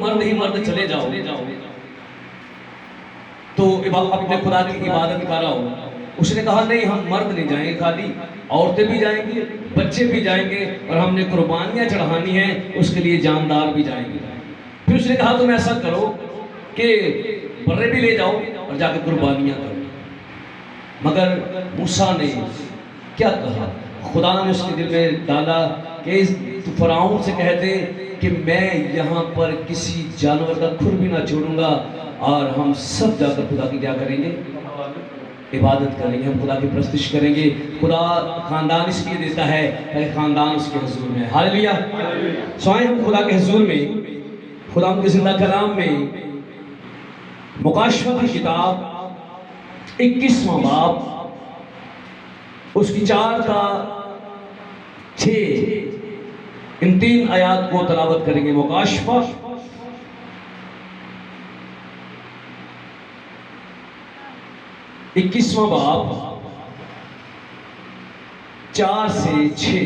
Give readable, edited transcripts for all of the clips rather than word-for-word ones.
मर्द ही मर्द चले जाओ तो अपने खुदा की इबादत करो। उसने कहा नहीं, हम मर्द नहीं जाएंगे, खाली औरतें भी जाएंगी, बच्चे भी जाएंगे, और हमने कुर्बानियां चढ़ानी है, उसके लिए जानदार भी जाएंगे। फिर उसने कहा तुम ऐसा करो कि बर्रे भी ले जाओ और जाकर कुर्बानियां करो। मगर मूसा ने क्या कहा, खुदा ने उसके दिल में डाला कि फ़िरौन से कहते कि मैं यहाँ पर किसी जानवर का खुर भी ना छोड़ूंगा, और हम सब जाकर खुदा की क्या करेंगे, इबादत करेंगे, हम खुदा की प्रस्तुति करेंगे। खुदा खानदान इसलिए देता है ताकि खानदान उसके हुजूर में। हालेलुया। स्वामी हम खुदा के हुजूर में, खुदा के जिंदा कलाम में मुकाशवा की किताब 21वां बाब उसकी 4 का 6 इन 3 आयात को तलावत करेंगे। मुकाशवा 21वां बाब 4 से 6।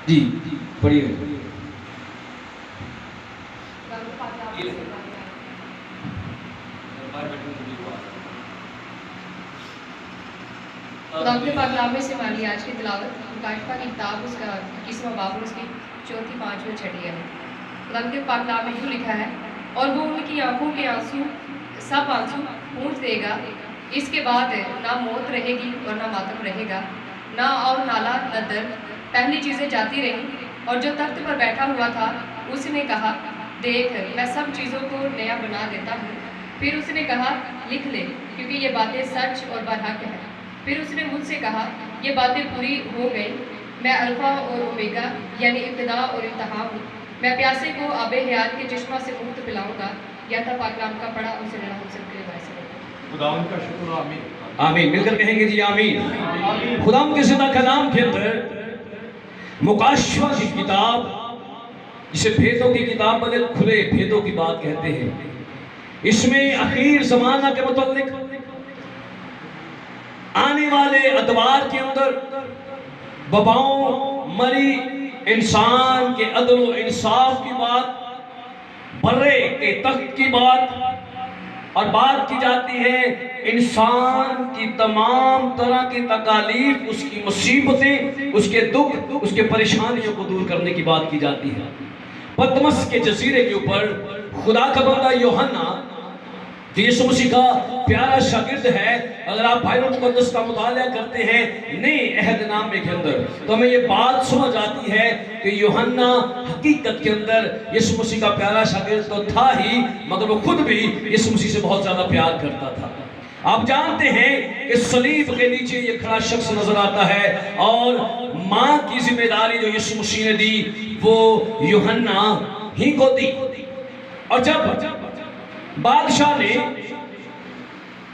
जी पढ़िए। खुदा पाकलामे से हमारी आज की तिलावत मुकाशवा की किताब उसका 21वां बाब उसकी 4, 5 और 6 है। खुदा के पाकलामे यूँ लिखा है, और वो उनकी आंखों के आंसू सब आंसू पूंछ देगा। इसके बाद ना मौत रहेगी और ना मातम रहेगा, ना और नाला न दर्द। पहली चीज़ें जाती रहीं, और जो तख्त पर बैठा हुआ था उसने कहा, देख मैं सब चीज़ों को नया बना देता हूँ। फिर उसने कहा, लिख ले, क्योंकि ये बातें सच और बरहक हैं। फिर उसने मुझसे कहा, ये बातें पूरी हो गई। मैं अल्फा और ओमेगा यानी इब्तिदा और इंतहा हूँ। मैं प्यासे को आबे हयात के चश्मा से मुफ्त पिलाऊंगा। या था पाकलाम का पढ़ा उसे लेना हम सबके लिए बायस है। खुदावंद का शुक्र। आमीन आमीन। मिलकर कहेंगे जी आमीन। खुदा के जिंदा कलाम के अंदर मुकाशवा की किताब, जिसे भेदों की किताब बने खुले भेदों की बात कहते हैं, इसमें आखिर ज़माना के मुतालिक आने वाले अदवार के अंदर बबाओं मरी इंसान के अदल व इंसाफ की बात, बर्रे के तख्त की बात, और बात की जाती है इंसान की तमाम तरह की तकालीफ, उसकी मुसीबतें, उसके दुख, उसके परेशानियों को दूर करने की बात की जाती है। पतमस के जजीरे के ऊपर खुदा का बंदा यूहन्ना, यीशु मसीह का प्यारा शागिर्द है, अगर आप बाइबल मुकद्दस का मुताला करते हैं नए अहदनामे के अंदर, तो हमें ये बात समझ आती है कि यूहन्ना हकीकत के अंदर यीशु मसीह का प्यारा शागिर्द तो था ही, मगर वो खुद भी यीशु मसीह से बहुत ज़्यादा प्यार करता था। आप जानते हैं कि सलीब के नीचे ये खड़ा शख्स नजर आता है, और माँ की जिम्मेदारी जो यीशु मसीह ने दी वो यूहन्ना ही को दी। और जब बादशाह ने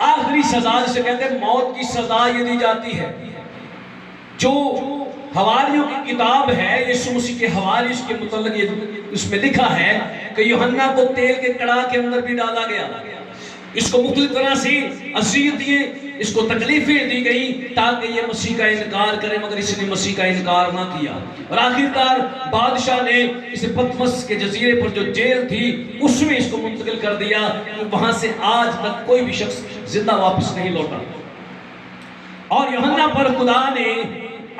आखिरी सजा, जिसे कहते हैं मौत की सजा, ये दी जाती है, जो हवारियों की किताब है यीशु मसीह के हवारी, उसके मुतल्लिक़ उसमें लिखा है कि यूहन्ना को तेल के कड़ा के अंदर भी डाला गया, इसको मुख्तलिफ तरह से अज़ियत दिए, इसको तकलीफें दी गई ताकि ये मसीह का इनकार करे, मगर इसने मसीह का इनकार ना किया। और आखिरकार बादशाह ने इसे पतमस के जजीरे पर जो जेल थी उसमें इसको मुंतकिल कर दिया, वहां से आज तक कोई भी शख्स जिंदा वापस नहीं लौटा। और यूहन्ना पर खुदा ने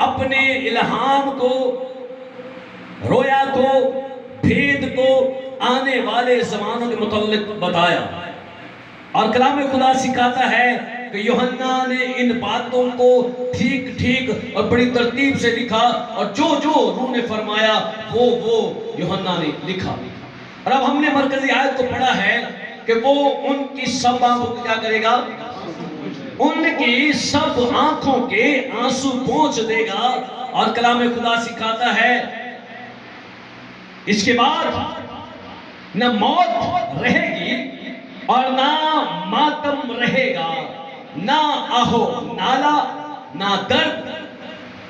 अपने इल्हाम को, रोया को, भेद को आने वाले जमानों के मुताल्लिक बताया। और कलाम खुदा सिखाता है कि यूहन्ना ने इन बातों को ठीक ठीक और बड़ी तरतीब से लिखा, और जो जो रूह ने फरमाया वो यूहन्ना ने लिखा। और अब हमने मरकजी आयत को पढ़ा है कि वो उनकी सब आंखों को क्या करेगा, उनकी सब आंखों के आंसू पोंछ देगा। और कलाम खुदा सिखाता है इसके बाद न मौत रहेगी और ना मातम रहेगा, ना आहो नाला, ना दर्द।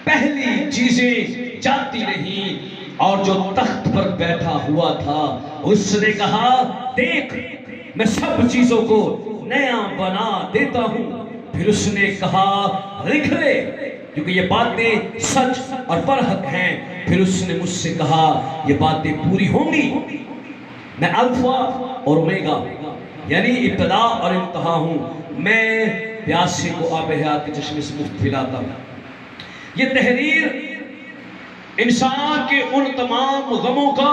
पहली चीजें जाती रही, और जो तख्त पर बैठा हुआ था उसने कहा, देख मैं सब चीजों को नया बना देता हूं। फिर उसने कहा लिख ले, क्योंकि ये बातें सच और बरहक हैं। फिर उसने मुझसे कहा ये बातें पूरी होंगी। मैं अल्फा और ओमेगा यानी इब्तदा और इंतहा हूं। मैं प्यासे को आब हयात के चश्मे से मुफ्त पिलाता हूं। ये तहरीर इंसान के उन तमाम गमों का,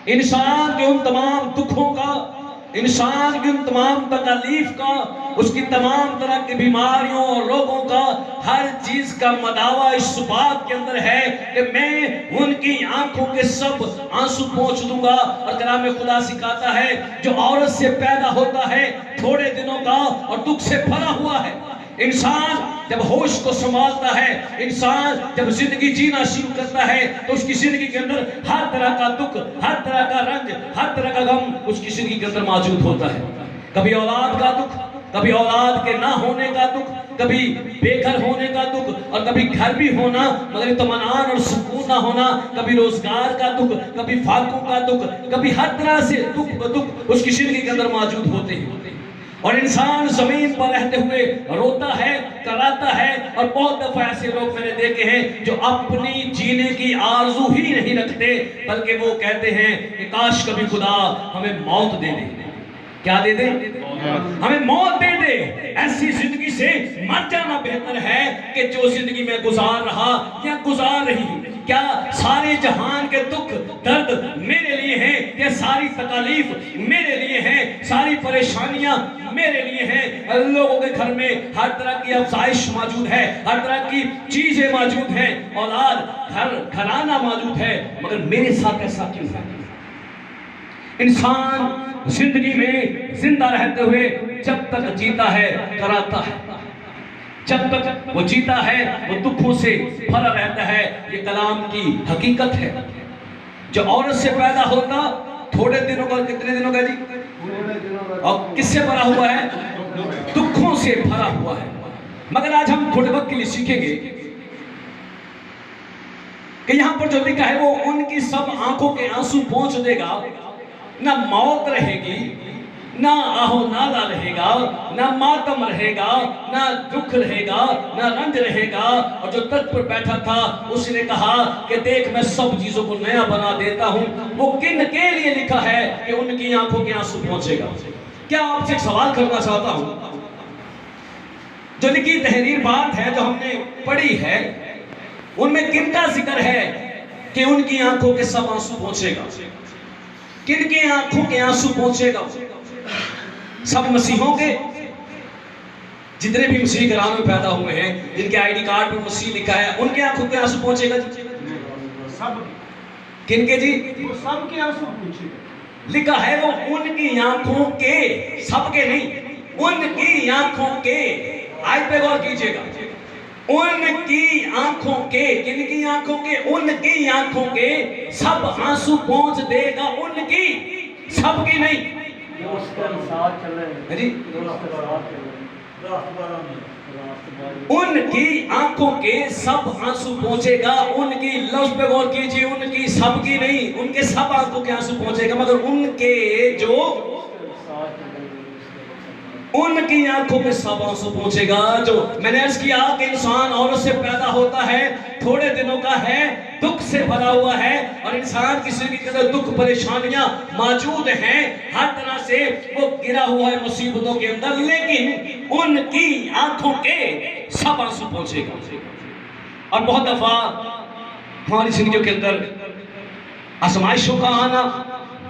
इंसान के उन तमाम दुखों का, इंसान की उन तमाम तकलीफ का, उसकी तमाम तरह की बीमारियों और रोगों का, हर चीज का मदावा इस बात के अंदर है कि मैं उनकी आंखों के सब आंसू पोंछ दूंगा। और कलाम खुदा सिखाता है जो औरत से पैदा होता है थोड़े दिनों का और दुख से भरा हुआ है। इंसान जब होश को संभालता है, इंसान जब जिंदगी जीना शुरू करता है, तो उसकी जिंदगी के अंदर हर तरह का दुख, हर तरह का रंज, हर तरह का गम उसकी जिंदगी के अंदर मौजूद होता है। कभी औलाद का दुख, कभी औलाद के ना होने का दुख, कभी बेघर होने का दुख, और कभी घर भी होना मगर इत्मीनान और सुकून ना होना, कभी रोजगार का दुख, कभी फाकों का दुख, कभी हर तरह से दुख उसकी जिंदगी के अंदर मौजूद होते हैं। और इंसान जमीन पर रहते हुए रोता है, कराता है। और बहुत दफा ऐसे लोग मैंने देखे हैं जो अपनी जीने की आरजू ही नहीं रखते, बल्कि वो कहते हैं कि काश कभी खुदा हमें मौत दे दे। क्या दे दे? हमें मौत दे दे। ऐसी जिंदगी से मर जाना बेहतर है कि जो जिंदगी में गुजार रहा या गुजार रही हूं। क्या सारे जहान के दुख दर्द मेरे लिए हैं? क्या सारी तकलीफ मेरे लिए हैं? सारी परेशानियां मेरे लिए हैं? लोगों के घर में हर तरह की अफजाइश मौजूद है, हर तरह की चीजें मौजूद हैं, औलाद घराना मौजूद है, मगर मेरे साथ ऐसा क्यों है? इंसान जिंदगी में जिंदा रहते हुए जब तक जीता है कराता है, जब तक वो जीता है वो दुखों से भरा रहता है। ये कलाम की हकीकत है। जो औरत से पैदा होता थोड़े दिनों का, कितने दिनों का जी? और किससे भरा हुआ है? दुखों से भरा हुआ है। मगर आज हम थोड़े वक्त के लिए सीखेंगे कि यहां पर जो लिखा है वो उनकी सब आंखों के आंसू पोंछ देगा। ना मौत रहेगी, ना आहो नाला रहेगा, ना मातम रहेगा, ना दुख रहेगा, ना रंज रहेगा। और जो तख्त पर बैठा था उसने कहा कि देख मैं सब चीजों को नया बना देता हूं। वो किन के लिए लिखा है कि उनकी आंखों के आंसू पहुंचेगा? क्या आपसे एक सवाल करना चाहता हूं। जो लिखी तहरीर बात है जो हमने पढ़ी है, उनमें किनका जिक्र है कि उनकी आंखों के सब आंसू पहुंचेगा? किनके आंखों के आंसू पहुंचेगा? सब मसीहों के, जितने भी मसीह घरानों में पैदा हुए हैं, जिनके आईडी कार्ड पर मसीह लिखा है, उनके आंखों के आंसू पहुंचेगा जी? सब। किनके जी? वो सब के आंसू पहुंचेगा। लिखा है वो उनकी आंखों के, सबके नहीं, उनकी आंखों के। आज पे गौर कीजिएगा, उनकी आंखों के। किनकी आंखों के? उनकी आंखों के सब आंसू पहुंच देगा। उनकी, सबकी नहीं। जी, उनकी आंखों के सब आंसू पहुंचेगा। उनकी, लफ्ज पे गौर कीजिए, उनकी, सबकी नहीं। उनके सब आंखों के आंसू पहुंचेगा, मगर उनके जो, उनकी आंखों में सब आंसू पहुंचेगा। जो मैंने अर्ज किया कि इंसान औरत से पैदा होता है, थोड़े दिनों का है, दुख से भरा हुआ है, और इंसान की जिंदगी के अंदर दुख परेशानियां मौजूद हैं, हर तरह से वो गिरा हुआ है मुसीबतों के अंदर, लेकिन उनकी आंखों के सब आंसू पहुंचेगा। और बहुत दफा हमारी जिंदगी के अंदर आजमाइशों का आना,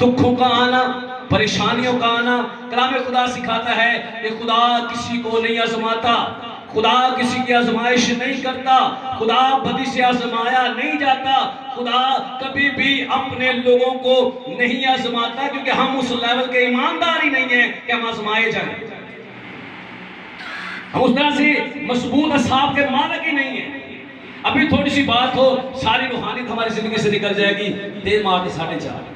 दुखों का आना, परेशानियों का आना, कलाम खुदा सिखाता है कि खुदा किसी को नहीं आजमाता, खुदा किसी की आजमाइश नहीं करता, खुदा बदी से आजमाया नहीं जाता, खुदा कभी भी अपने लोगों को नहीं आजमाता, क्योंकि हम उस लेवल के ईमानदार ही नहीं है कि हम आजमाए जाएं। हम उस तरह से मजबूत असहाब के मालिक ही नहीं है। अभी थोड़ी सी बात हो, सारी रूहानियत हमारी जिंदगी से निकल जाएगी। देर मारते 4:30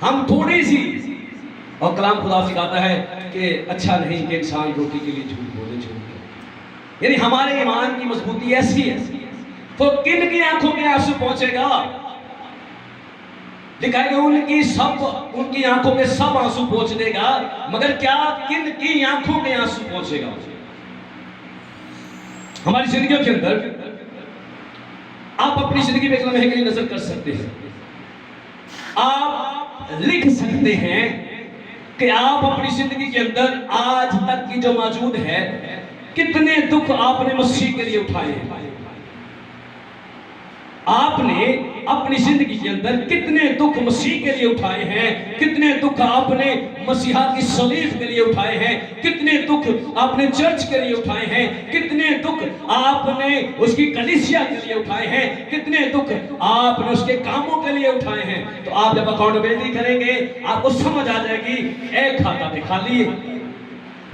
हम थोड़ी सी। और कलाम खुदा सिखाता है कि अच्छा नहीं कि इंसान रोटी के लिए झूठ बोले, झूठ। यानी हमारे ईमान की मजबूती ऐसी है। तो किन की आंखों के आंसू पहुंचेगा? लिखा है कि उनकी आंखों में सब आंसू पहुंच देगा, मगर क्या किन की आंखों में आंसू पहुंचेगा? हमारी जिंदगियों के अंदर आप अपनी जिंदगी में एक लम्हे के लिए नजर कर सकते हैं। आप लिख सकते हैं कि आप अपनी जिंदगी के अंदर आज तक की जो मौजूद है, कितने दुख आपने मसीह के लिए उठाए हैं। आपने अपनी जिंदगी के अंदर कितने दुख मसीह के लिए उठाए हैं, कितने दुख आपने मसीहा की सलीब के लिए उठाए हैं, कितने दुख आपने चर्च के लिए उठाए हैं, कितने दुख आपने उसकी कलीसिया के लिए उठाए हैं, कितने दुख आपने उसके कामों के लिए उठाए हैं। तो आप जब अकाउंटेबिलिटी करेंगे आपको समझ आ जाएगी, एक खाता पे खाली है।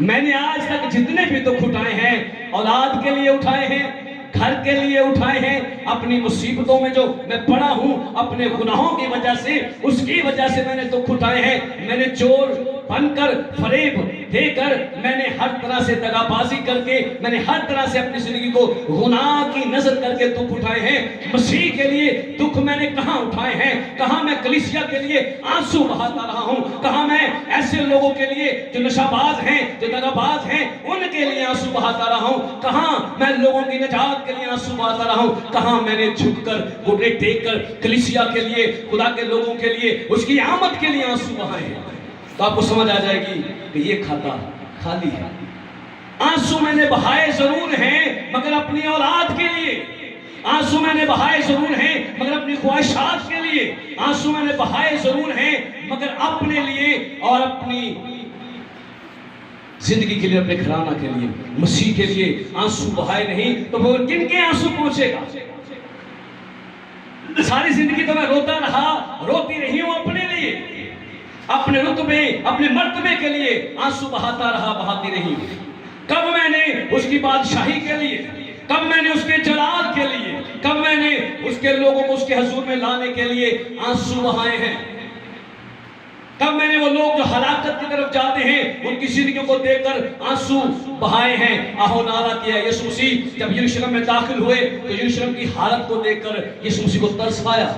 मैंने आज तक जितने भी दुख उठाए हैं, औलाद के लिए उठाए हैं, घर के लिए उठाए हैं, अपनी मुसीबतों में जो मैं पड़ा हूं, अपने गुनाहों की वजह से, उसकी वजह से मैंने दुख उठाए हैं। मैंने चोर बनकर, फरेब देकर, मैंने हर तरह से दगाबाजी करके, मैंने हर तरह से अपनी जिंदगी को गुनाह की नजर करके दुख उठाए हैं। मसीह के लिए दुख मैंने कहां उठाए हैं, कहां मैं कलीसिया के लिए आंसू बहाता रहा हूं, कहां मैं ऐसे लोगों के लिए जो नशाबाज हैं, जो दगाबाज हैं, उनके लिए आंसू बहाता रहा हूं, कहां मैं लोगों की निजात के लिए आंसू बहाता रहा हूं, कहां मैंने झुककर, घुटने टेककर कलीसिया के लिए, खुदा के लोगों के लिए, उसकी आमद के लिए आंसू बहाए हैं। तो आपको समझ आ जाएगी कि ये खाता खाली है। आंसू मैंने बहाए जरूर हैं, मगर अपनी औलाद के लिए। आंसू मैंने बहाए जरूर हैं, मगर अपनी ख्वाहिशात के लिए। आंसू मैंने बहाए जरूर हैं, मगर अपने लिए और अपनी जिंदगी के लिए, अपने घराना के लिए, मसीह के लिए आंसू बहाए नहीं तो वो किन के आंसू पहुंचेगा? सारी जिंदगी तो मैं रोता रहा, रोती रही हूं अपने लिए, अपने रुतबे, अपने मर्तबे के लिए आंसू बहाता रहा, बहाती रही। कब मैंने उसकी बादशाही के लिए, कब मैंने उसके जलाल के लिए, कब मैंने उसके लोगों को उसके हुजूर में लाने के लिए आंसू बहाए हैं? कब मैंने वो लोग जो हलाकत की तरफ जाते हैं, उनकी जिंदगियों को देखकर आंसू बहाए हैं? आहो नाला किया यीशु मसीह जब यरूशलेम में दाखिल हुए तो यरूशलेम की हालत को देखकर यीशु मसीह को तरस आया,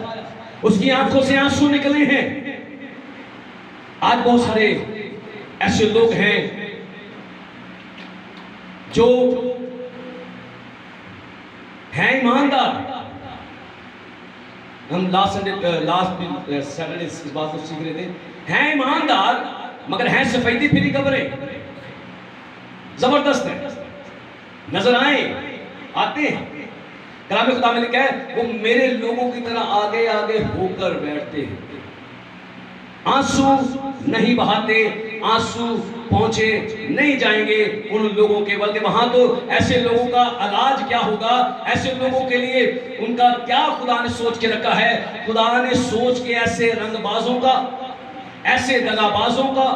उसकी आंखों से आंसू निकले हैं। आज बहुत सारे ऐसे लोग हैं जो हैं ईमानदार। हम लास्ट सैटरडे इस बात को सीख रहे थे, हैं ईमानदार मगर हैं सफेदी फिरी कब्रें। जबरदस्त है, नजर आते हैं। कलाम खुदा में लिखा है वो मेरे लोगों की तरह आगे आगे होकर बैठते हैं, आंसू नहीं बहाते, आंसू पहुंचे नहीं जाएंगे उन लोगों के। बल्कि वहां तो ऐसे लोगों का इलाज क्या होगा, ऐसे लोगों के लिए उनका क्या खुदा ने सोच के रखा है? खुदा ने सोच के ऐसे रंगबाजों का, ऐसे दगाबाजों का,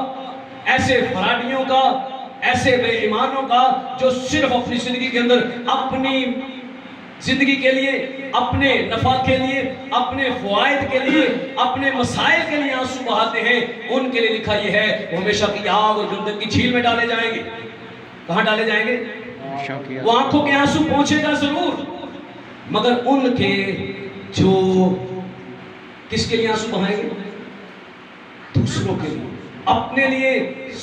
ऐसे फराडियों का, ऐसे बेईमानों का जो सिर्फ अपनी जिंदगी के अंदर अपनी जिंदगी के लिए, अपने नफा के लिए, अपने फ़वाइद के लिए, अपने मसाइल के लिए आंसू बहाते हैं, उनके लिए लिखा यह है वो हमेशा की आग और गंदक की झील में डाले जाएंगे। कहां डाले जाएंगे? वो आंखों के आंसू पहुंचेगा जरूर, मगर उनके जो किसके लिए आंसू बहाएंगे? दूसरों के लिए। अपने लिए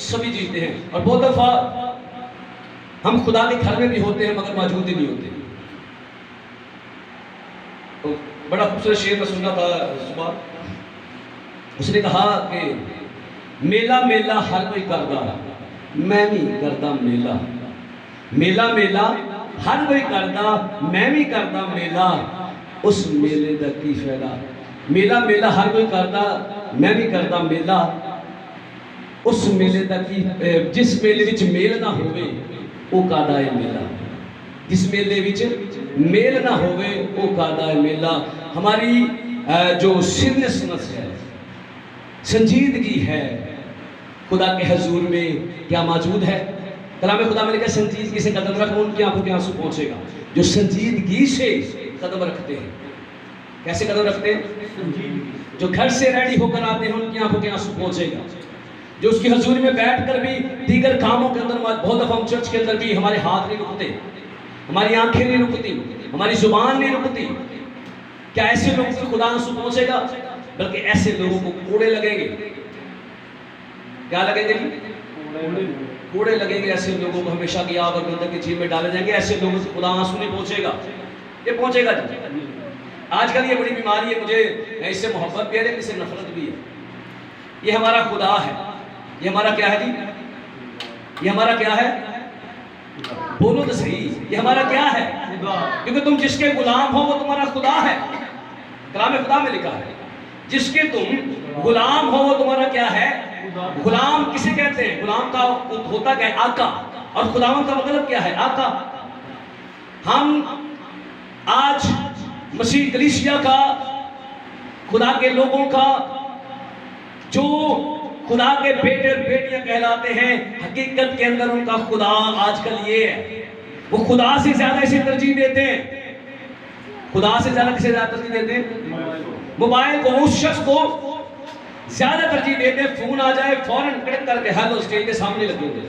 सभी जीते हैं। और बहुत दफा हम खुदा के घर में भी होते हैं मगर मौजूद ही नहीं होते। तो बड़ा खूबसूरत शेर में सुनना था सुबह, उसने कहा कि मेला मेला हर कोई करदा, मैं भी करदा मेला। मेला मेला हर कोई करदा, मैं भी करदा मेला, उस मेले दा की फायदा। मेला मेला हर कोई करदा, मैं भी करदा मेला, उस मेले दा की, जिस मेले विच मेल ना होवे वो कादा है मेला। जिस मेले विच मेल ना होवे वो कादा है मेला। हमारी जो सीरियसनेस है, संजीदगी है, खुदा के हजूर में क्या मौजूद है? कलाम खुदा में लिखा संजीदगी से कदम रखो उनकी आंखों के आंसू पहुंचेगा। जो संजीदगी से कदम रखते हैं, कैसे कदम रखते हैं? जो घर से रेडी होकर आते हैं उनकी आंखों के आंसू पहुंचेगा। जो उसकी हजूरी में बैठकर भी दीगर कामों के अंदर, बहुत दफा हम चर्च के अंदर भी हमारे हाथ नहीं रुकते, हमारी आंखें नहीं रुकती, हमारी जुबान नहीं रुकती। क्या ऐसे लोगों को खुदा आंसू पहुंचेगा? बल्कि ऐसे लोगों को कोड़े लगेंगे। क्या लगेंगे जी? कोड़े लगेंगे। ऐसे लोगों को हमेशा की आग और गंधक की झील में डाले जाएंगे। ऐसे लोगों से खुदा आंसू नहीं पहुंचेगा। ये पहुंचेगा जी। आजकल ये बड़ी बीमारी है, मुझे इससे मोहब्बत भी है लेकिन इससे नफरत भी है। ये हमारा खुदा है। ये हमारा क्या है जी? ये हमारा क्या है? बोलो तो सही, ये हमारा क्या है? क्योंकि तुम जिसके गुलाम हो वो तुम्हारा खुदा है। कलाम खुदा में लिखा है जिसके तुम गुलाम हो वो तुम्हारा क्या है? गुलाम किसे कहते हैं? गुलाम का होता क्या है? आका। और खुदावन का मतलब क्या है? आका। हम आज मसीह कलीसिया का, खुदा के लोगों का, जो खुदा के बेटे और बेटियां कहलाते हैं, हकीकत के अंदर उनका खुदा आजकल ये है, वो खुदा से ज्यादा इसे तरजीह देते हैं। खुदा से ज्यादा किसे ज्यादा तरजीह देते हैं? मोबाइल को, उस शख्स को ज्यादा तरजीह देते हैं। फोन आ जाए फौरन क्लिक करके हेलो स्टेज के सामने लगे होंगे।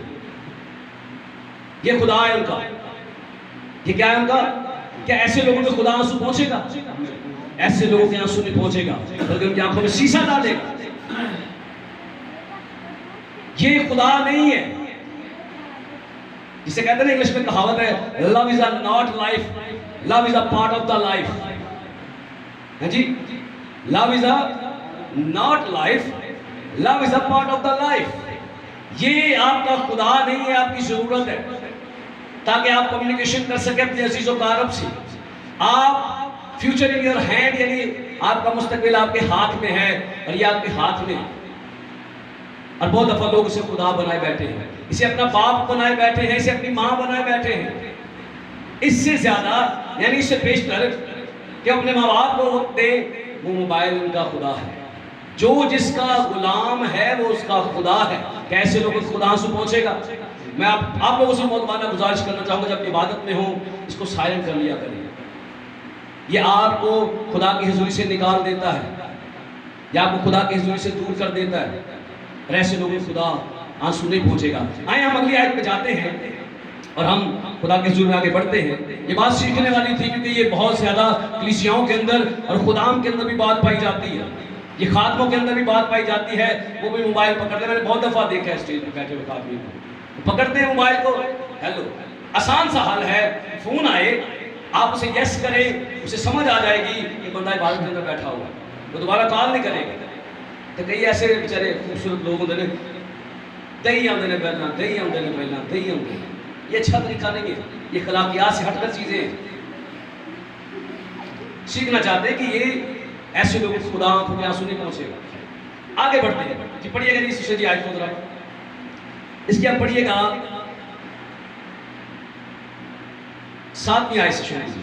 ये खुदा है उनका। ये क्या है उनका? क्या ऐसे लोगों के खुदा आंसू पहुंचेगा? ऐसे लोगों के आंसू नहीं पहुंचेगा, बल्कि उनकी आंखों में शीशा डालेगा। ये खुदा नहीं है। जिसे कहते हैं इंग्लिश में कहावत है, love is a not life, love is a part of the life. है जी? Love is a not life, love is a part of the life. ये आपका खुदा नहीं है, आपकी जरूरत है ताकि आप कम्युनिकेशन कर सके अपने अजीजों कारब से। आप फ्यूचर इन योर हैंड, यानी आपका मुस्तकबिल आपके हाथ में है और ये आपके हाथ में। और बहुत दफा लोग इसे खुदा बनाए बैठे हैं, इसे अपना बाप बनाए बैठे हैं, इसे अपनी माँ बनाए बैठे हैं। इससे ज्यादा यानी इससे बेशतर कि अपने माँ बाप को वक्त दे, वो मोबाइल उनका खुदा है। जो जिसका गुलाम है वो उसका खुदा है। कैसे लोगों को खुदा आंसू पहुंचेगा? मैं आप लोगों से बहुत माना गुजारिश करना चाहूँगा, जब इबादत में हो इसको साइलेंट कर लिया करें। ये आपको खुदा की हुजूरी से निकाल देता है, या आपको खुदा की हुजूरी से दूर कर देता है। और ऐसे लोगों को खुदा आंसू नहीं पहुंचेगा। आए हम अगली आयत पे जाते हैं और हम खुदा के हुजूर में आगे बढ़ते हैं। ये बात सीखने वाली थी क्योंकि ये बहुत ज़्यादा कलीसियाओं के अंदर और खुदाम के अंदर भी बात पाई जाती है, ये खातमों के अंदर भी बात पाई जाती है। वो भी मोबाइल पकड़ते, मैंने बहुत दफ़ा देखा है स्टेज पर बैठे हुए आदमी को पकड़ते हैं मोबाइल को। हेलो, आसान सा हल है, फ़ोन आए आप उसे यस करें, उसे समझ आ जाएगी कि बंदा इबादत के अंदर बैठा हुआ, वो दोबारा कॉल नहीं करेगा। तो कई ऐसे बेचारे खूबसूरत लोग होते हैं, दही आते हैं पहला, दही आते हैं पहला, दही आते हैं। ये अच्छा तरीका नहीं है, ये खलाकियात से हटकर चीज़ें सीखना चाहते हैं कि ये ऐसे लोगों को खुदा आंखों में आंसू नहीं पहुंचेगा। आगे बढ़ते हैं जी, पढ़िएगा जी शिष्य जी आयत को जरा, इसके आप पढ़िएगा 7वीं आयत से शुरू कीजिए।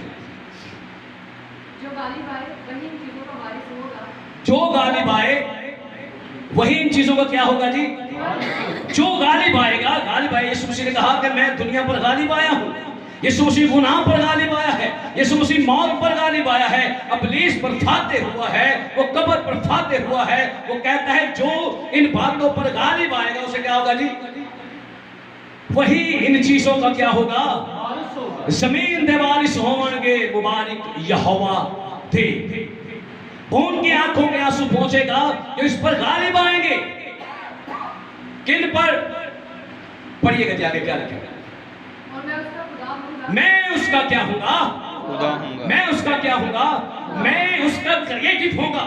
जो गालिब आए वही इन चीजों का वारिस होगा। जो गालिब आए वही इन चीजों का क्या होगा जी? जो गालिब आएगा। गालिब आए, यीशु मसीह ने कहा कि मैं दुनिया पर गालिब आया हूँ। यीशु मसीह गुनाह पर गालिब आया है, यीशु मसीह मौत पर गालिब आया है, इब्लीस पर फाते हुआ है, वो कब्र पर फाते हुआ है। वो कहता है जो इन बातों पर गालिब आएगा उसे क्या होगा जी? वही इन चीजों का क्या होगा? जमीन दे वारिस होंगे, मुबारक यहोवा थे। उनकी आंखों के आंसू पहुंचेगा जो इस पर गालिब आएंगे। किन पर? पढ़िएगा जी आगे क्या लिखा है। मैं उसका क्या होगा? मैं उसका क्या होगा? मैं उसका क्रिएटिव होगा,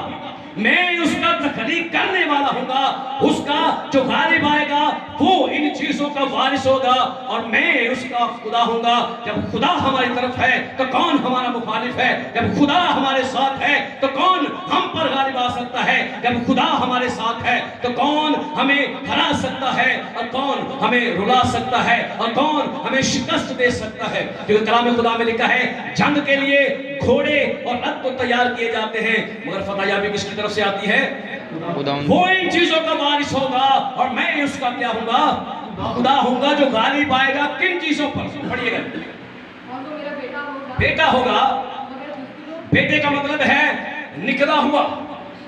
मैं उसका तखलीक करने वाला होगा। उसका जो गालिब आएगा वो इन चीजों का वारिस होगा और मैं उसका खुदा होगा। जब खुदा हमारी तरफ है तो कौन हमारा मुखालिफ है? जब खुदा हमारे साथ है तो कौन हम पर गालिब आ सकता है? जब खुदा हमारे साथ है तो कौन हमें हरा सकता है और कौन हमें रुला सकता है और कौन हमें शिकस्त दे सकता है? क्योंकि कलाम खुदा में लिखा है जंग के लिए घोड़े और रथ तो तैयार किए जाते हैं, मगर फतह किसकी तरफ से आती है? वो इन चीजों का वारिस होगा और मैं उसका क्या होगा? खुदा होगा जो गालिब आएगा। किन चीजों पर? पढ़िएगा। और वो मेरा बेटा होगा। बेटा होगा। बेटे का मतलब है निकला हुआ।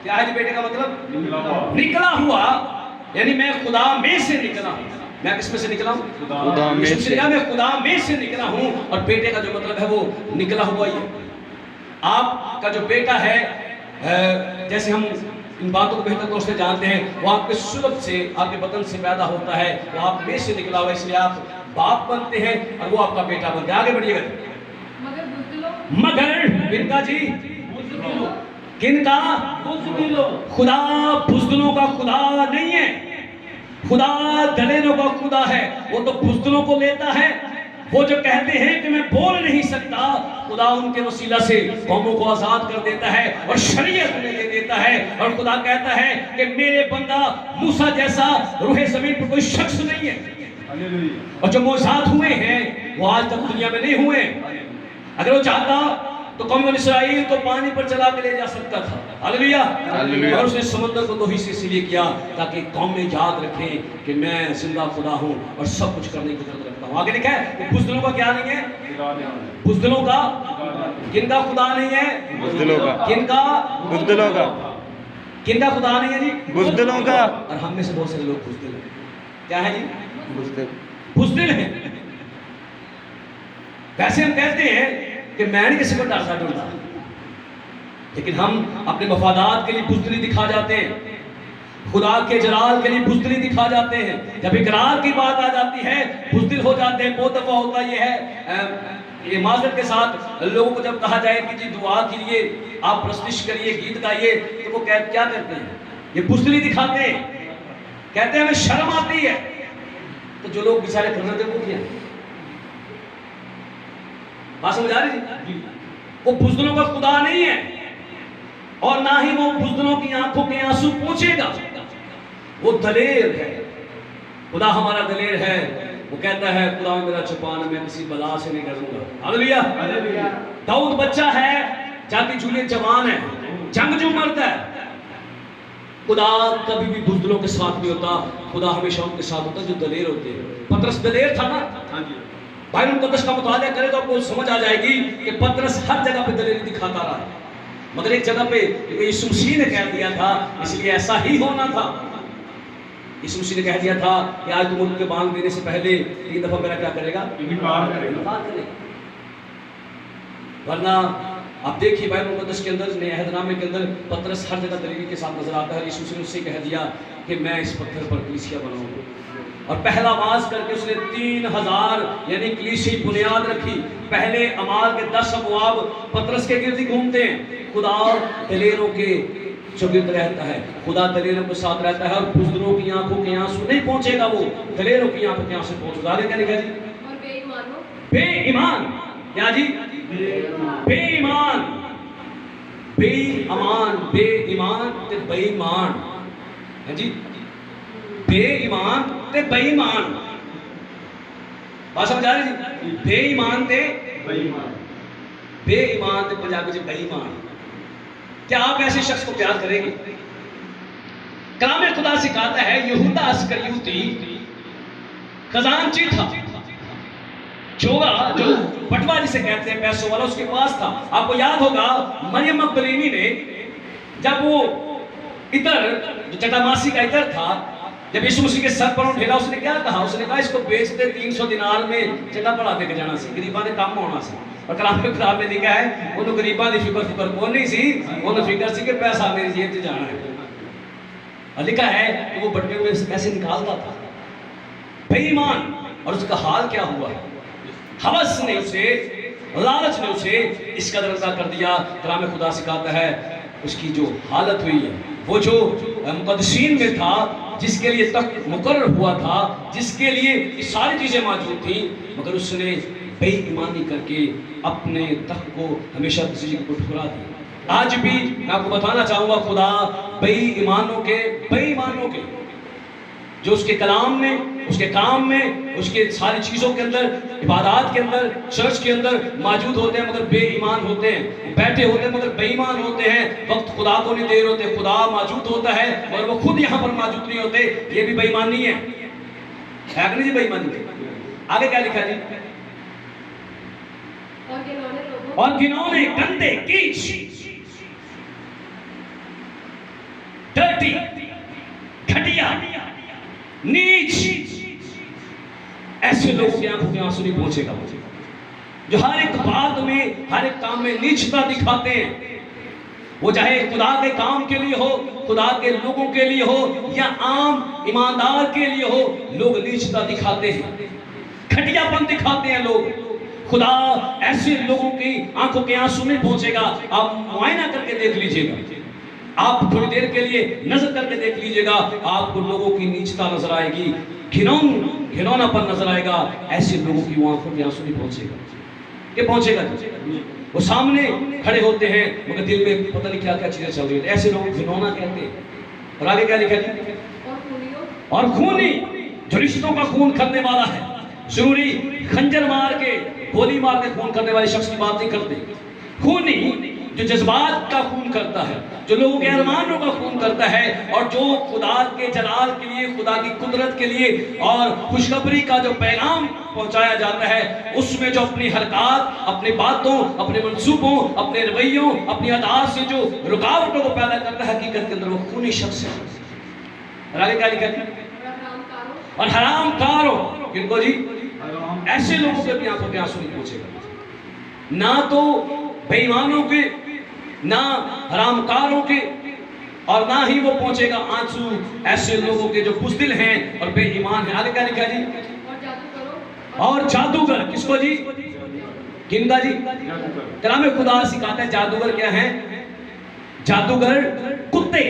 क्या है जी बेटे का मतलब? निकला हुआ, यानी मैं खुदा में से निकला हूं। मैं किस में से निकला हूं? खुदा में से। मैं खुदा में से निकला हूं और बेटे का जो मतलब है वो निकला हुआ ही है। आपका जो बेटा है, जैसे हम इन बातों को बेहतर तौर से जानते हैं, वो आपके सुलभ से, आपके बदन से पैदा होता है, वो आप में से निकला हुआ, इसलिए आप बाप बनते हैं और वो आपका बेटा बनता है। आगे बढ़िएगा। मगर बुज़दिलों, मगर किनका जी? किनका? खुदा बुज़दिलों का खुदा नहीं है, खुदा दलेरों का खुदा है। वो तो बुज़दिलों को लेता है। वो जो कहते हैं कि मैं बोल नहीं सकता, खुदा उनके वसीला से कौमों को आजाद कर देता है और शरीयत में दे देता है। और खुदा कहता है कि मेरे बंदा मूसा जैसा रूहे जमीन पर कोई शख्स नहीं है। और जो मौजूद हुए हैं वो आज तक दुनिया में नहीं हुए। अगर वो चाहता तो कौम इस्राइल को पानी पर चला के ले जा सकता था। हालेलुया। और उसने समुद्र को दोही से इसलिए किया ताकि कौमें याद रखें कि मैं जिंदा खुदा हूँ और सब कुछ करने की जरूरत रखता हूँ। आगे लिखा है बुज़दिलों का क्या नहीं है? बुज़दिलों का किनका खुदा नहीं है? बुज़दिलों का। किनका? बुज़दिलों का। किनका खुदा नहीं है जी? बुज़दिलों का। और हम में से बहुत सारे लोग बुज़दिल हैं। क्या है जी? बुज़दिल हैं। वैसे हम कहते हैं कि मैं नहीं किसी को डरता डरता, लेकिन हम अपने मफादात के लिए बुज़दिली दिखा जाते हैं, खुदा के जलाल के लिए बुज़दिली दिखा जाते हैं। जब इकरार की बात आ जाती है बुज़दिल हो जाते हैं। बहुत दफा होता ये है, ये माजरत के साथ लोगों को जब कहा जाए कि जी दुआ कीजिए, आप प्रस्तुत करिए, गीत गाइए, तो वो क्या करते हैं? ये बुज़दिली दिखाते हैं, कहते हैं हमें शर्म आती है। तो जो लोग बेचारे कर रहे थे वो क्या? बात समझ आ रही जी? वो बुज़दिलों का खुदा नहीं है और ना ही वो बुज़दिलों की आंखों के आंसू पोंछेगा। वो दलेर है। खुदा हमारा दलेर है। वो कहता है खुदा मेरा छुपाना, मैं किसी बला से नहीं डरूंगा। हालेलुया। दाऊद बच्चा है, जाति जूलियत जवान है, जंगजू मर्द है। खुदा कभी भी बुज़दिलों के साथ नहीं होता। खुदा हमेशा उनके साथ होता जो दलेर होते हैं। पतरस दलेर था ना? बाइबल मुकद्दस का मुताला करें तो आपको समझ आ जाएगी कि पतरस हर जगह पे दलेरी दिखाता रहा, मगर एक जगह पे यीशु मसीह ने कह दिया था, इसलिए ऐसा ही होना था। यीशु मसीह ने कह दिया था कि आज तुम उनके बांग देने से पहले एक दफा मेरा क्या करेगा? इनकार करेगा। वरना आप देखिए बाइबल मुकद्दस के अंदर, नए अहदनामे के अंदर पतरस हर जगह दलेरी के साथ नजर आता है। यीशु मसीह ने उससे कह दिया कि मैं इस पत्थर पर कलीसिया बनाऊंगा, और पहला वाज करके उसने 3000 यानी कलीसिया की बुनियाद रखी। पहले अमाल के 10 अबवाब पतरस के गिर्द घूमते हैं। खुदा दलेरों के चौगिर्द रहता है, खुदा दलेरों के साथ रहता है, और बुज़दिलों की आंखों के आंसू नहीं पहुंचेगा, वो दलेरों की आंखों के आंसू पहुंचेगा। आगे क्या लिखा जी? और बेईमानों, बेईमान। क्या जी? बेईमान। बेईमान, बेईमान ते बेईमान है जी। बेईमान ते बेईमान, बात समझ आ रही जी? बेईमान ते बेईमान, बेईमान ते पंजाबी में बेईमान। क्या आप ऐसे शख्स को प्यार करेंगे? कलाम खुदा सिखाता है यहूदा अस्करियोती खजांची था, चोगा जो बटवा जिसे कहते हैं पैसों वाला, उसके पास था। आपको याद होगा मरियम मगदलीनी ने जब वो इतर जो जटामासी का इतर था, जब यीशु मसीह के सर पर उठेला, उसने क्या कहा? उसने कहा इसको बेच दे 300 दिनार में जटा पढ़ा दे के जाना सी, गरीबां ने काम होना सी। और कलाम खुदा में लिखा है उन्होंने गरीबां की फिक्र कोई नहीं सी, उन्होंने फिक्र सी कि पैसा मेरी जेब से जाना है। और लिखा है कि वो बटवे में पैसे निकालता था, बेईमान। और उसका हाल क्या हुआ? हवस ने उसे, लालच ने उसे इस कदर अदा कर दिया। कलाम खुदा सिखाता है उसकी जो हालत हुई है, वो जो मुकद्दसीन में था, जिसके लिए तख्त मुकर्रर हुआ था, जिसके लिए ये सारी चीज़ें मौजूद थी, मगर उसने बेईमानी करके अपने तख्त को हमेशा किसी को ठुकरा दिया। आज भी मैं आपको बताना चाहूँगा, खुदा बेईमानों के जो उसके कलाम में, उसके काम में, उसके सारी चीज़ों के अंदर, इबादत के अंदर, चर्च के अंदर मौजूद होते हैं मगर बेईमान होते हैं, बैठे होते हैं मगर बेईमान होते हैं। वक्त खुदा को नहीं दे रहे होते, खुदा मौजूद होता है और वो खुद यहाँ पर मौजूद नहीं होते। ये भी बेईमानी है कि नहीं जी? बेईमानी। आगे क्या लिखा जी? और घिनौने, गंदे, कीच, डर्टी, घटिया, नीच, ऐसे लोगों की आंखों के आंसू नहीं पहुंचेगा, जो हर एक बात में, हर एक काम में नीचता दिखाते हैं। वो चाहे खुदा के काम के लिए हो, खुदा के लोगों के लिए हो, या आम ईमानदार के लिए हो, लोग नीचता दिखाते हैं, घटियापन दिखाते हैं लोग। खुदा ऐसे लोगों की आंखों के आंसू में पहुंचेगा। आप मुआयना करके देख लीजिएगा, आप थोड़ी देर के लिए नजर करके देख लीजिएगा, आपको लोगों की नीचता नजर आएगी, घिनौनापन नजर आएगा। ऐसे लोगों की आंखों के आंसू नहीं पहुंचेगा, ये पहुंचेगा। वो सामने खड़े होते हैं मगर दिल में पता नहीं क्या क्या चीजें चल रही है। ऐसे लोग घिनौना कहते हैं। और आगे क्या लिखा है? और खूनी, जो रिश्तों का खून करने वाला है। जरूरी खंजर मार के, गोली मार के खून करने वाले शख्स की बात नहीं करते। खूनी जो जज्बात का खून करता है, जो लोगों के अरमानों का खून करता है, और जो खुदा के जलाल के लिए, खुदा की कुदरत के लिए और खुशखबरी का जो पैगाम पहुंचाया जाता है, उसमें जो अपनी हरकत, अपनी बातों, अपने मंसूबों, अपने रवैयों, अपनी अदात से जो रुकावटों को पैदा करता है, हकीकत के अंदर वो खूनी शख्स है। और आगे क्या लिखा है? और हराम कारों, किनको जी? ऐसे लोगों के भी आंखों के आंसू नहीं पहुंचेगा, ना तो बेईमानों के, ना हरामकारों के, और ना ही वो पहुंचेगा आंसू ऐसे लोगों के जो बुज़दिल हैं और बेईमान हैं। आगे क्या लिखा जी? और जादूगर, किसको जी? किनका जी? कलाम खुदा सिखाता है जादूगर क्या है? जादूगर कुत्ते,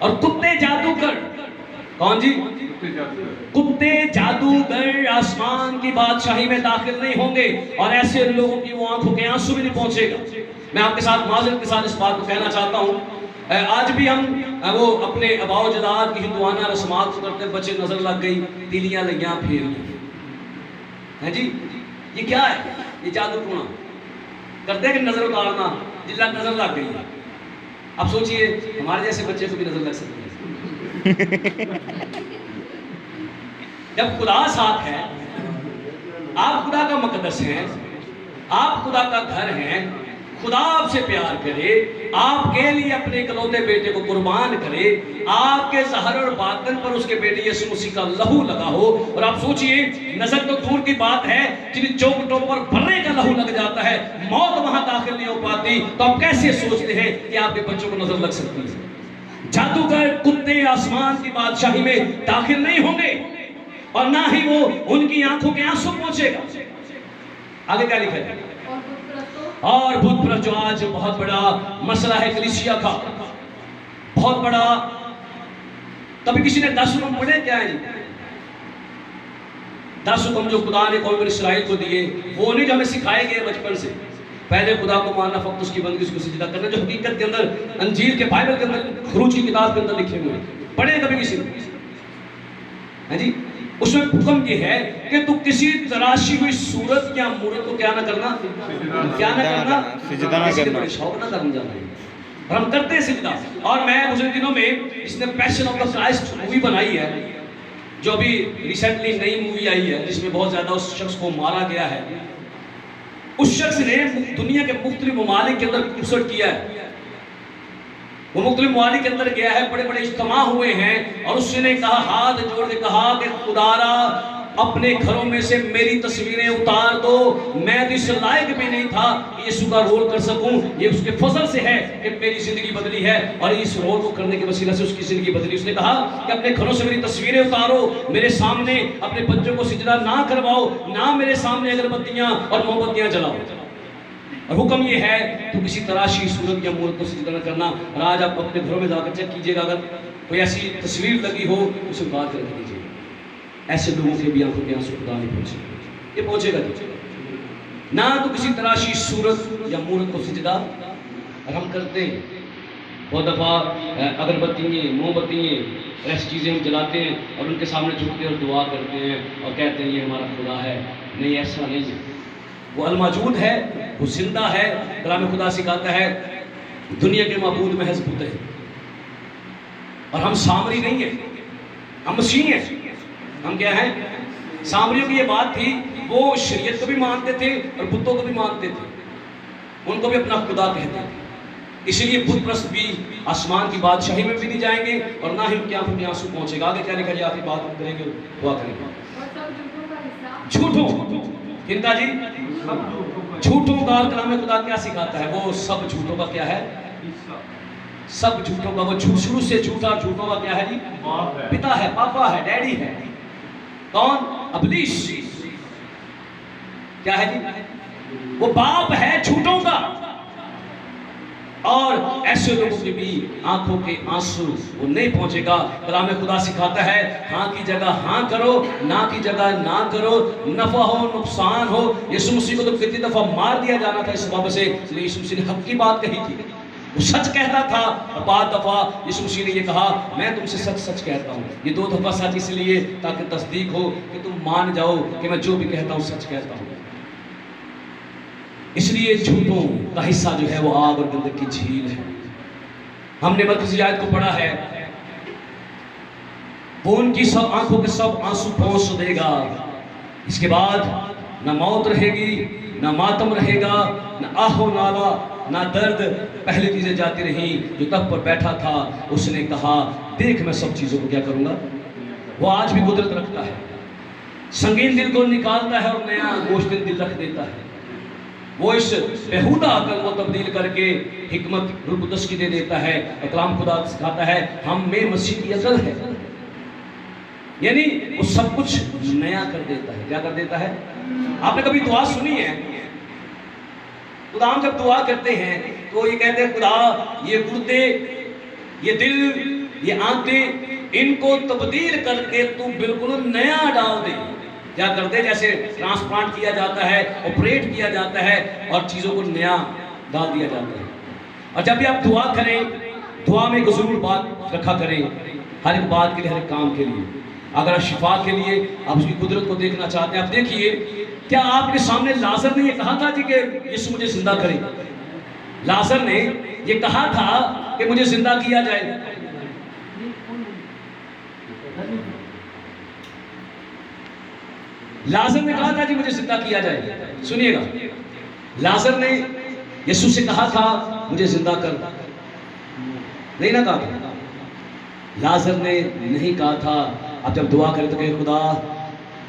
और कुत्ते जादूगर। कौन जी? कुत्ते जादूगर आसमान की बादशाही में दाखिल नहीं होंगे, और ऐसे लोगों की वो आंखों के आंसू भी नहीं पहुंचेगा। मैं आपके साथ माजरत के साथ इस बात को कहना चाहता हूं, आज भी हम वो अपने अबाव जदाद की हिंदुआना रस्मात करते, बच्चे नजर लग गई, तिलियां लगियां फेर है जी, ये क्या है? ये जादू टूना करते हैं कि नजर उतारना, जिला नजर लग गई है। अब सोचिए हमारे जैसे बच्चे को भी नजर लग सकती है। जब खुदा साथ है, आप खुदा का मुकद्दस हैं, आप खुदा का घर हैं, खुदा आपसे प्यार करे, आपके लिए अपने इकलौते बेटे को कुर्बान करे, आपके ज़हर और बातन पर उसके बेटे यीशु मसीह का लहू लगा हो, और आप सोचिए नजर तो दूर की बात है, जिन चौखटों पर बर्रे का लहू लग जाता है, मौत वहां दाखिल नहीं हो पाती, तो आप कैसे सोचते हैं कि आपके बच्चों को नजर लग सकती है? जादूगर कुत्ते आसमान की बादशाही में दाखिल नहीं होंगे, और ना ही वो उनकी आंखों के आंसू पहुंचेगा। आगे क्या लिखा है? और भूत प्रस्त, जो आज बहुत बड़ा मसला है कलीसिया का, बहुत बड़ा। कभी किसी ने 10 हुक्म पढ़े क्या है? 10 हुक्म जो खुदा ने कौम इस्राइल को दिए, वो नहीं जो हमें सिखाए गए बचपन से। पहले खुदा को मानना, फक्त उसकी बंदगी, उसको सजदा करना, जो हकीकत के अंदर अंजील के बाइबल के अंदर, खरूज की किताब के अंदर लिखे हुए हैं। पढ़े कभी किसी ने? है जी। उसमें हुक्म ये है कि तू किसी तराशी हुई सूरत या मूरत को क्या ना करना, क्या ना करना, सिजदा ना करना, शौक ना करना जाना है। और हम करते हैं सिजदा। और मैं पिछले दिनों में इसने passion of the Christ movie बनाई है, जो अभी रिसेंटली नई मूवी आई है, जिसमें बहुत ज्यादा उस शख्स को मारा गया है। उस शख्स ने दुनिया के मुख्तलिफ ममालिक के अंदर घुसट किया है, वो मुख्तलिफ ममालिक के अंदर गया है, बड़े बड़े इज्तिमा हुए हैं, और उसने कहा, हाथ जोड़ के कहा कि खुदारा अपने घरों में से मेरी तस्वीरें उतार दो, मैं तो इस लायक भी नहीं था कि यीशु का रोल कर सकूं, ये उसके फजल से है कि मेरी जिंदगी बदली है, और इस रोल को करने के वसीला से उसकी जिंदगी बदली। उसने कहा कि अपने घरों से मेरी तस्वीरें उतारो, मेरे सामने अपने बच्चों को सिजदा ना करवाओ, ना मेरे सामने अगरबत्तियां और मोमबत्तियां जलाओ। और हुक्म ये है तो किसी तराशी सूरत या मूरत को सिजदा न करना। और आज आप अपने घरों में जाकर चेक कीजिएगा, अगर कोई ऐसी तस्वीर लगी हो उसे बात कर दीजिए। ऐसे लोगों के भी आंखों के आंसू खुदा नहीं पहुंचेगा, ये पहुंचेगा ना तो किसी तराशी सूरत या मूरत को सिजदा। और हम करते हैं बहुत दफ़ा अगरबत्तियाँ, मोमबत्तियाँ, ऐसी चीज़ें हम जलाते हैं और उनके सामने झुकते हैं और दुआ करते हैं और कहते हैं ये हमारा खुदा है। नहीं, ऐसा नहीं है। वो अलमौजूद है, वो जिंदा है। कलाम खुदा सिखाता है दुनिया के मबूद में हज़बूत है, और हम सामरी नहीं है, हम मसीह हैं। हम क्या हैं? सामरियों की ये बात थी, वो शरीयत को भी मानते थे और बुतों को भी मानते थे, उनको भी अपना खुदा कहते थे। इसलिए बुत प्रस्त भी आसमान की बादशाही में भी नहीं जाएंगे, और ना ही उनके आंखों में आंसू पहुंचेगा। आगे क्या लिखा? आखिरी बात करेंगे, दुआ करेंगे। झूठों, किनका जी? झूठों का कलाम खुदा क्या सिखाता है? वो सब झूठों का क्या है? सब झूठों का वो शुरू से झूठा, झूठों का क्या है जी? पिता है, पापा है, डैडी है। कौन? इब्लीस। क्या है जी? वो बाप है झूठों का। और ऐसे लोगों की भी आंखों के आंसू वो नहीं पहुंचेगा। कलाम खुदा सिखाता है हाँ की जगह हाँ करो, ना की जगह ना करो, नफा हो नुकसान हो। यीशु मसीह को तो कितनी दफा मार दिया जाना था इस बाबत से, इसलिए यीशु मसीह ने हक की बात कही थी, वो सच कहता था। और बाद दफा यीशु मसीह ने ये कहा मैं तुमसे सच सच कहता हूँ। ये 2 दफा सच इसलिए ताकि तस्दीक हो कि तुम मान जाओ कि मैं जो भी कहता हूँ सच कहता हूँ। इसलिए झूठों का हिस्सा जो है वो आग और गंधक की झील है। हमने मरकज़ी आयत को पढ़ा है, वो उनकी सब आंखों के सब आंसू पोंछ देगा। इसके बाद ना मौत रहेगी, ना मातम रहेगा, ना आहो नाला, ना दर्द। पहले चीजें जाती रही। जो तख्त पर बैठा था उसने कहा देख मैं सब चीजों को क्या करूंगा। वो आज भी कुदरत रखता है, संगीन दिल को निकालता है और नया गोश्तिन दिल रख देता है। वो इस बेहुदा अकल को तब्दील करके हिकमत रुकुदस की दे देता है। और कलाम खुदा सिखाता है हम में मसीह की अकल है, यानी वो सब कुछ नया कर देता है। क्या कर देता है? आपने कभी दुआ सुनी है? खुदा हम जब दुआ करते हैं तो ये कहते हैं खुदा ये गुर्दे, ये दिल, ये आंतें, इनको तब्दील करके तू बिल्कुल नया डाल दे। क्या कर दे? जैसे ट्रांसप्लांट किया जाता है, ऑपरेट किया जाता है और चीज़ों को नया डाल दिया जाता है। और जब भी आप दुआ करें, दुआ में एक ज़रूर बात रखा करें, हर एक बात के लिए, हर एक काम के लिए। अगर आप शिफा के लिए आप उसकी कुदरत को देखना चाहते हैं, आप देखिए क्या आपके सामने लाजर ने ये कहा था जी कि यीशु मुझे जिंदा करे? लाजर ने ये कहा था कि मुझे जिंदा किया जाए। लाजर ने कहा था जी मुझे जिंदा किया जाए। सुनिएगा, लाजर ने यीशु से कहा था मुझे जिंदा कर, नहीं ना कहा। लाजर ने नहीं कहा था। अब जब दुआ करे तो कहे खुदा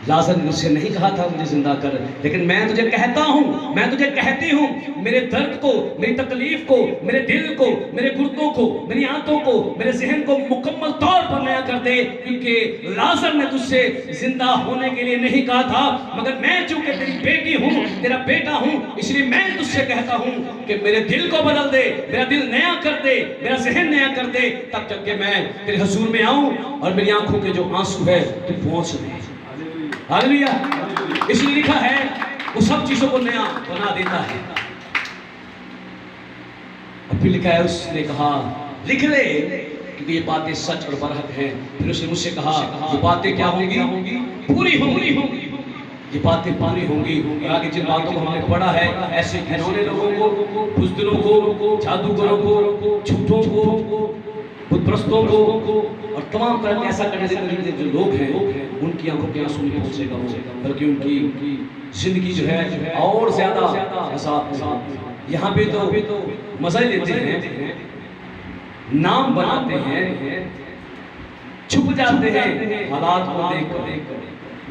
लाजर ने मुझसे नहीं कहा था मुझे जिंदा कर, लेकिन मैं तुझे कहता हूं, मैं तुझे कहती हूं, मेरे दर्द को, मेरी तकलीफ को, मेरे दिल को, मेरे गुर्दों को, मेरी आंतों को, मेरे जहन को मुकम्मल तौर पर नया कर दे। क्योंकि लाजर ने तुझसे जिंदा होने के लिए नहीं कहा था, मगर मैं चूंकि तेरी बेटी हूं, तेरा बेटा हूं, इसलिए मैं तुझसे कहता हूं कि मेरे दिल को बदल दे, मेरा दिल नया कर दे, मेरा जहन नया कर दे, तब तक कि मैं तेरे हुजूर में आऊं और मेरी आंखों के जो आंसू है तू पहुंच दे। हालेलुया। इसलिए लिखा है वो सब चीजों को नया बना देता है। और फिर लिखा है उसने कहा लिख ले क्योंकि ये बातें सच और बरहक हैं। फिर उसने मुझसे कहा ये बातें क्या होंगी? पूरी होंगी। ये बातें पूरी होंगी। और आगे जिन बातों को हमने पढ़ा है, ऐसे घिनौने लोगों को, बुज़दिलों को, जादूगरों को, झूठों को, बुतप्रस्तों को और तमाम तरह के ऐसा करने से जो लोग हैं उनकी आंखों के आंसू नहीं पहुंचेगा, बल्कि उनकी जिंदगी जो है और ज्यादा ऐसा यहाँ पे तो मजा लेते हैं, नाम बनाते हैं, छुप जाते हैं हालात को देख,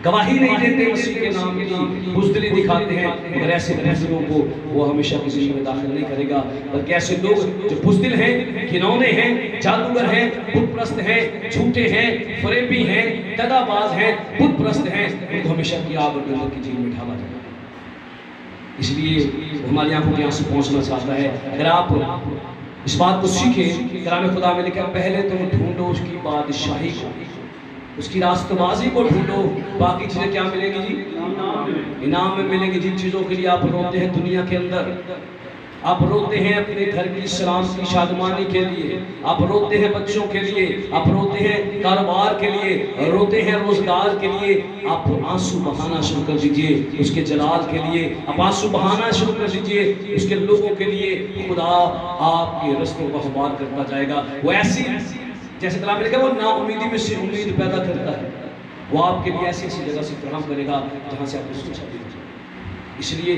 गवाही नहीं देते मसीह के नाम की, बुज़दिली दिखाते हैं। मगर ऐसे बुज़दिलों को वो हमेशा किसी में दाखिल नहीं करेगा। बल्कि ऐसे लोग जो बुज़दिल हैं, घिनौने हैं, जादूगर हैं, बुतप्रस्त हैं, झूठे हैं, फरेबी हैं, दगाबाज हैं, बुतप्रस्त हैं, उनको हमेशा की आग और गंधक की झील में ढाला जाएगा। इसलिए हमारी आंखों के आंसू पहुंचना चाहता है। अगर आप इस बात को सीखें, कलाम खुदा में लिखा पहले तुम ढूंढो उसकी बादशाही को, उसकी रास्तबाजी को ढूंढो, बाकी चीजें क्या मिलेंगी जी? इनाम में मिलेंगी। जिन चीजों के लिए आप रोते हैं दुनिया के अंदर, आप रोते हैं अपने घर की सलामती शादमानी के लिए, आप रोते हैं बच्चों के लिए, आप रोते हैं कारोबार के लिए, रोते हैं रोजगार के लिए, आप आंसू बहाना शुरू कर दीजिए उसके जलाल के लिए। आप आंसू बहाना शुरू कर दीजिए उसके लोगों के लिए। खुदा आपके रस्तों को हमवार करता जाएगा। वो ऐसी जैसे कलाम में लिखा वो नाउमीदी में से उम्मीद पैदा करता है, वो आपके लिए ऐसी ऐसी जगह से फराहम करेगा जहाँ से आपको सोचा भी नहीं। इसलिए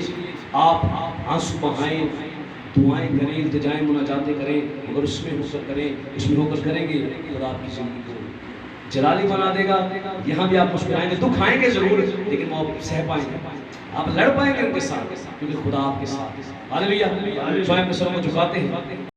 आप आंसू बहाएं, दुआएं करें, इल्तिजाएं मुनाजातें करें, मगर उसमें होकर करें, उसमें होकर करेंगे खुदा आपकी जिंदगी को जलाली बना देगा। यहाँ भी आप मुस्कुराएंगे, दुख आएंगे जरूर, लेकिन वो आप सह पाएंगे, आप लड़ पाएंगे उनके साथ, क्योंकि खुदा आपके साथ। हालेलुया। स्वयं अपने सरों को झुकाते हैं।